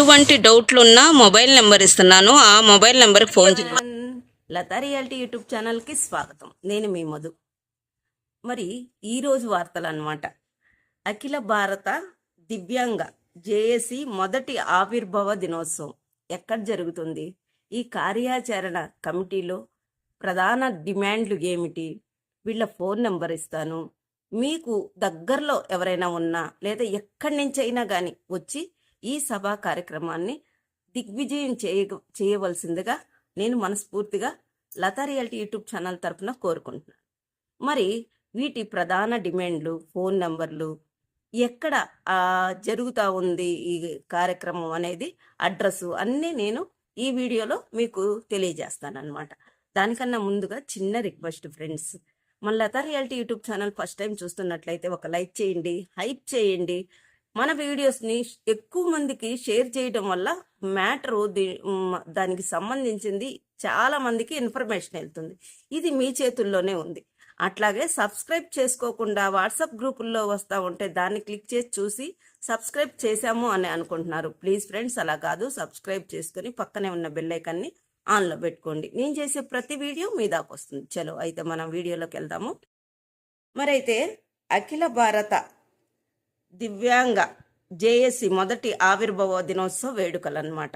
ఎటువంటి డౌట్లు ఉన్నా మొబైల్ నెంబర్ ఇస్తున్నాను. ఆ మొబైల్ నెంబర్కి ఫోన్ చేయండి. లతా రియాలిటీ యూట్యూబ్ ఛానల్కి స్వాగతం. నేను మీ మధు. మరి ఈరోజు వార్తలు అన్నమాట. అఖిల భారత దివ్యాంగ జేఏసీ మొదటి ఆవిర్భావ దినోత్సవం ఎక్కడ జరుగుతుంది? ఈ కార్యాచరణ కమిటీలో ప్రధాన డిమాండ్లు ఏమిటి? వీళ్ళ ఫోన్ నెంబర్ ఇస్తాను. మీకు దగ్గరలో ఎవరైనా ఉన్నా లేదా ఎక్కడి నుంచి అయినా కానీ వచ్చి ఈ సభా కార్యక్రమాన్ని దిగ్విజయం చేయవలసిందిగా నేను మనస్ఫూర్తిగా లతా రియాలిటీ యూట్యూబ్ ఛానల్ తరఫున కోరుకుంటున్నాను. మరి వీటి ప్రధాన డిమాండ్లు, ఫోన్ నెంబర్లు, ఎక్కడ జరుగుతూ ఉంది ఈ కార్యక్రమం అనేది, అడ్రస్సు అన్నీ నేను ఈ వీడియోలో మీకు తెలియజేస్తాను అన్నమాట. దానికన్నా ముందుగా చిన్న రిక్వెస్ట్ ఫ్రెండ్స్, మన Latha reality YouTube channel first time చూస్తున్నట్లయితే ఒక లైక్ చేయండి, హైప్ చేయండి. మన వీడియోస్ని ఎక్కువ మందికి షేర్ చేయడం వల్ల మ్యాటరు దానికి సంబంధించింది చాలా మందికి ఇన్ఫర్మేషన్ వెళ్తుంది. ఇది మీ చేతుల్లోనే ఉంది. అట్లాగే సబ్స్క్రైబ్ చేసుకోకుండా వాట్సాప్ గ్రూపుల్లో వస్తూ ఉంటే దాన్ని క్లిక్ చేసి చూసి సబ్స్క్రైబ్ చేశాము అని అనుకుంటున్నారు. ప్లీజ్ ఫ్రెండ్స్, అలా కాదు. సబ్స్క్రైబ్ చేసుకుని పక్కనే ఉన్న బెల్ ఐకాన్ని ఆన్లో పెట్టుకోండి. నేను చేసే ప్రతి వీడియో మీ దాకా వస్తుంది. చలో అయితే మనం వీడియోలోకి వెళ్దాము. మరైతే అఖిల భారత దివ్యాంగ జేఏసీ మొదటి ఆవిర్భావ దినోత్సవ వేడుకలు అన్నమాట.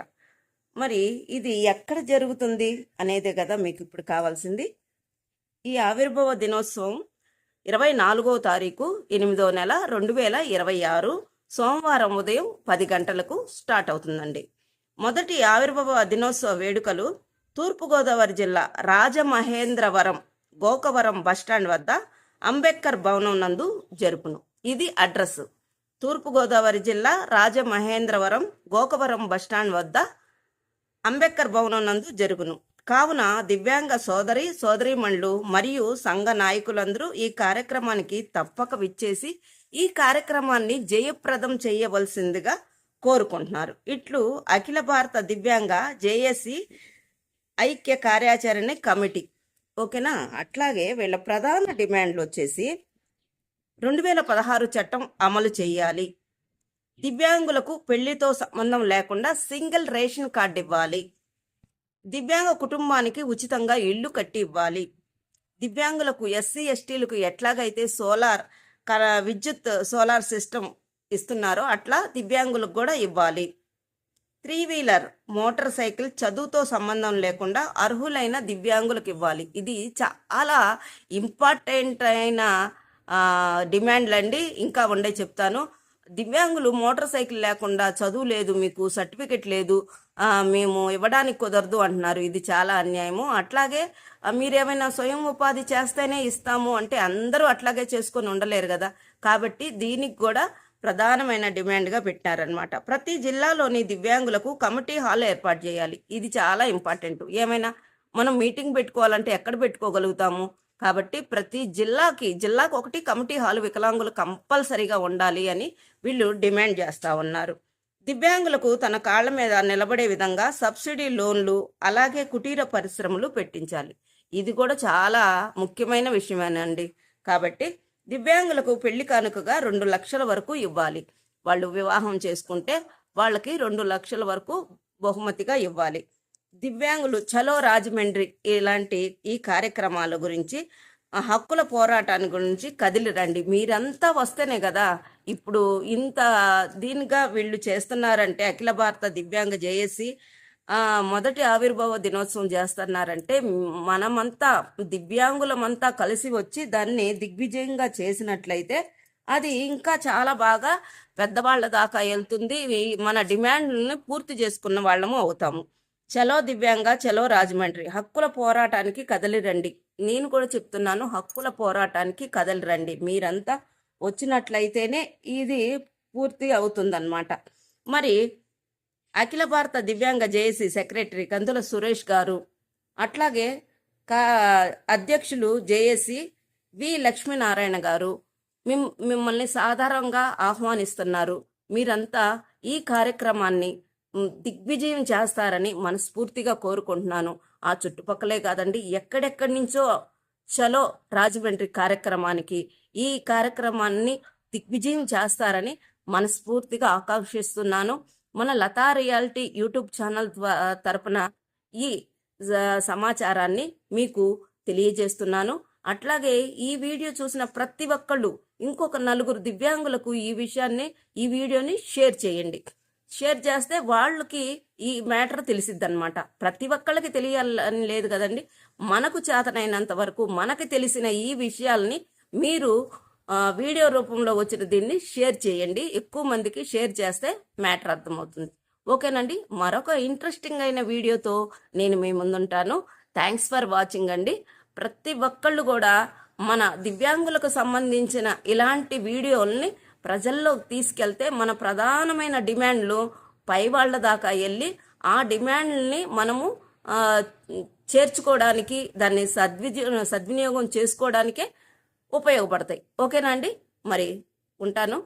మరి ఇది ఎక్కడ జరుగుతుంది అనేదే కదా మీకు ఇప్పుడు కావాల్సింది. ఈ ఆవిర్భావ దినోత్సవం 24వ తారీఖు 8వ నెల 2026 సోమవారం ఉదయం 10 గంటలకు స్టార్ట్ అవుతుందండి. మొదటి ఆవిర్భావ దినోత్సవ వేడుకలు తూర్పుగోదావరి జిల్లా రాజమహేంద్రవరం గోకవరం బస్టాండ్ వద్ద అంబేద్కర్ భవనం నందు జరుపును. ఇది అడ్రస్. తూర్పుగోదావరి జిల్లా రాజమహేంద్రవరం గోకవరం బస్టాండ్ వద్ద అంబేద్కర్ భవనం నందు జరుగును. కావున దివ్యాంగ సోదరీమణులు మరియు సంఘ నాయకులందరూ ఈ కార్యక్రమానికి తప్పక విచ్చేసి ఈ కార్యక్రమాన్ని జయప్రదం చేయవలసిందిగా కోరుకుంటున్నారు. ఇట్లు అఖిల భారత దివ్యాంగ జేఏసీ ఐక్య కార్యాచరణ కమిటీ. ఓకేనా? అట్లాగే వీళ్ళ ప్రధాన డిమాండ్లు వచ్చేసి 2016 చట్టం అమలు చేయాలి. దివ్యాంగులకు పెళ్లితో సంబంధం లేకుండా సింగిల్ రేషన్ కార్డు ఇవ్వాలి. దివ్యాంగ కుటుంబానికి ఉచితంగా ఇల్లు కట్టి ఇవ్వాలి. దివ్యాంగులకు ఎస్సీ ఎస్టీలకు ఎట్లాగైతే విద్యుత్ సోలార్ సిస్టమ్ ఇస్తున్నారో అట్లా దివ్యాంగులకు కూడా ఇవ్వాలి. 3 వీలర్ మోటార్ సైకిల్ చదువుతో సంబంధం లేకుండా అర్హులైన దివ్యాంగులకు ఇవ్వాలి. ఇది చాలా ఇంపార్టెంట్ అయిన డిమాండ్లు అండి. ఇంకా ఉండే చెప్తాను. దివ్యాంగులు మోటార్ సైకిల్ లేకుండా, చదువు లేదు, మీకు సర్టిఫికెట్ లేదు, మేము ఇవ్వడానికి కుదరదు అంటున్నారు. ఇది చాలా అన్యాయము. అట్లాగే మీరేమైనా స్వయం ఉపాధి చేస్తేనే ఇస్తాము అంటే అందరూ అట్లాగే చేసుకొని ఉండలేరు కదా. కాబట్టి దీనికి కూడా ప్రధానమైన డిమాండ్గా పెట్టారనమాట. ప్రతి జిల్లాలోని దివ్యాంగులకు కమిటీ హాల్ ఏర్పాటు చేయాలి. ఇది చాలా ఇంపార్టెంట్. ఏమైనా మనం మీటింగ్ పెట్టుకోవాలంటే ఎక్కడ పెట్టుకోగలుగుతాము? కాబట్టి ప్రతి జిల్లాకు ఒకటి కమిటీ హాల్ వికలాంగులు కంపల్సరీగా ఉండాలి అని వీళ్ళు డిమాండ్ చేస్తూ ఉన్నారు. దివ్యాంగులకు తన కాళ్ళ మీద నిలబడే విధంగా సబ్సిడీ లోన్లు, అలాగే కుటీర పరిశ్రమలు పెట్టించాలి. ఇది కూడా చాలా ముఖ్యమైన విషయమేనండి. కాబట్టి దివ్యాంగులకు పెళ్లి కానుకగా 2 లక్షల వరకు ఇవ్వాలి. వాళ్ళు వివాహం చేసుకుంటే వాళ్ళకి 2 లక్షల వరకు బహుమతిగా ఇవ్వాలి. దివ్యాంగులు చలో రాజమండ్రి ఇలాంటి ఈ కార్యక్రమాల గురించి, హక్కుల పోరాటాన్ని గురించి కదిలి రండి. మీరంతా వస్తేనే కదా ఇప్పుడు ఇంత దీనిగా వీళ్ళు చేస్తున్నారంటే, అఖిల భారత దివ్యాంగ జేఏసీ మొదటి ఆవిర్భావ దినోత్సవం చేస్తున్నారంటే మనమంతా దివ్యాంగులమంతా కలిసి వచ్చి దాన్ని దిగ్విజయంగా చేసినట్లయితే అది ఇంకా చాలా బాగా పెద్దవాళ్ళ దాకా వెళ్తుంది. మన డిమాండ్లను పూర్తి చేసుకున్న వాళ్ళము అవుతాము. చలో దివ్యాంగ, చలో రాజమండ్రి, హక్కుల పోరాటానికి కదలి రండి. నేను కూడా చెప్తున్నాను, హక్కుల పోరాటానికి కదలి రండి. మీరంతా వచ్చినట్లయితేనే ఇది పూర్తి అవుతుందన్నమాట. మరి అఖిల భారత దివ్యాంగ జేఏసీ సెక్రటరీ కందుల సురేష్ గారు, అట్లాగే అధ్యక్షులు జేఏసీ వి లక్ష్మీనారాయణ గారు మిమ్మల్ని సాధారణంగా ఆహ్వానిస్తున్నారు. మీరంతా ఈ కార్యక్రమాన్ని దిగ్విజయం చేస్తారని మనస్ఫూర్తిగా కోరుకుంటున్నాను. ఆ చుట్టుపక్కలే కాదండి, ఎక్కడెక్కడి నుంచో చలో రాజమండ్రి కార్యక్రమానికి, ఈ కార్యక్రమాన్ని దిగ్విజయం చేస్తారని మనస్ఫూర్తిగా ఆకాంక్షిస్తున్నాను. మన లతా రియాలిటీ యూట్యూబ్ ఛానల్ తరపున ఈ సమాచారాన్ని మీకు తెలియజేస్తున్నాను. అట్లాగే ఈ వీడియో చూసిన ప్రతి ఒక్కళ్ళు ఇంకొక నలుగురు దివ్యాంగులకు ఈ వీడియోని షేర్ చేయండి. షేర్ చేస్తే వాళ్ళకి ఈ మ్యాటర్ తెలిసిద్దన్నమాట. ప్రతి ఒక్కళ్ళకి తెలియాలని లేదు కదండి. మనకు చేతనైనంత వరకు మనకి తెలిసిన ఈ విషయాల్ని మీరు వీడియో రూపంలో వచ్చిన దీన్ని షేర్ చేయండి. ఎక్కువ మందికి షేర్ చేస్తే మ్యాటర్ అర్థమవుతుంది. ఓకేనండి, మరొక ఇంట్రెస్టింగ్ అయిన వీడియోతో నేను మీ ముందుంటాను. థ్యాంక్స్ ఫర్ వాచింగ్ అండి. ప్రతి ఒక్కళ్ళు కూడా మన దివ్యాంగులకు సంబంధించిన ఇలాంటి వీడియోల్ని ప్రజల్లోకి తీసుకెళ్తే మన ప్రధానమైన డిమాండ్లు పై వాళ్ళ దాకా వెళ్ళి ఆ డిమాండ్ని మనము చేర్చుకోవడానికి, దాన్ని సద్వినియోగం చేసుకోవడానికే ఉపయోగపడతాయి. ఓకేనా అండి, మరి ఉంటాను.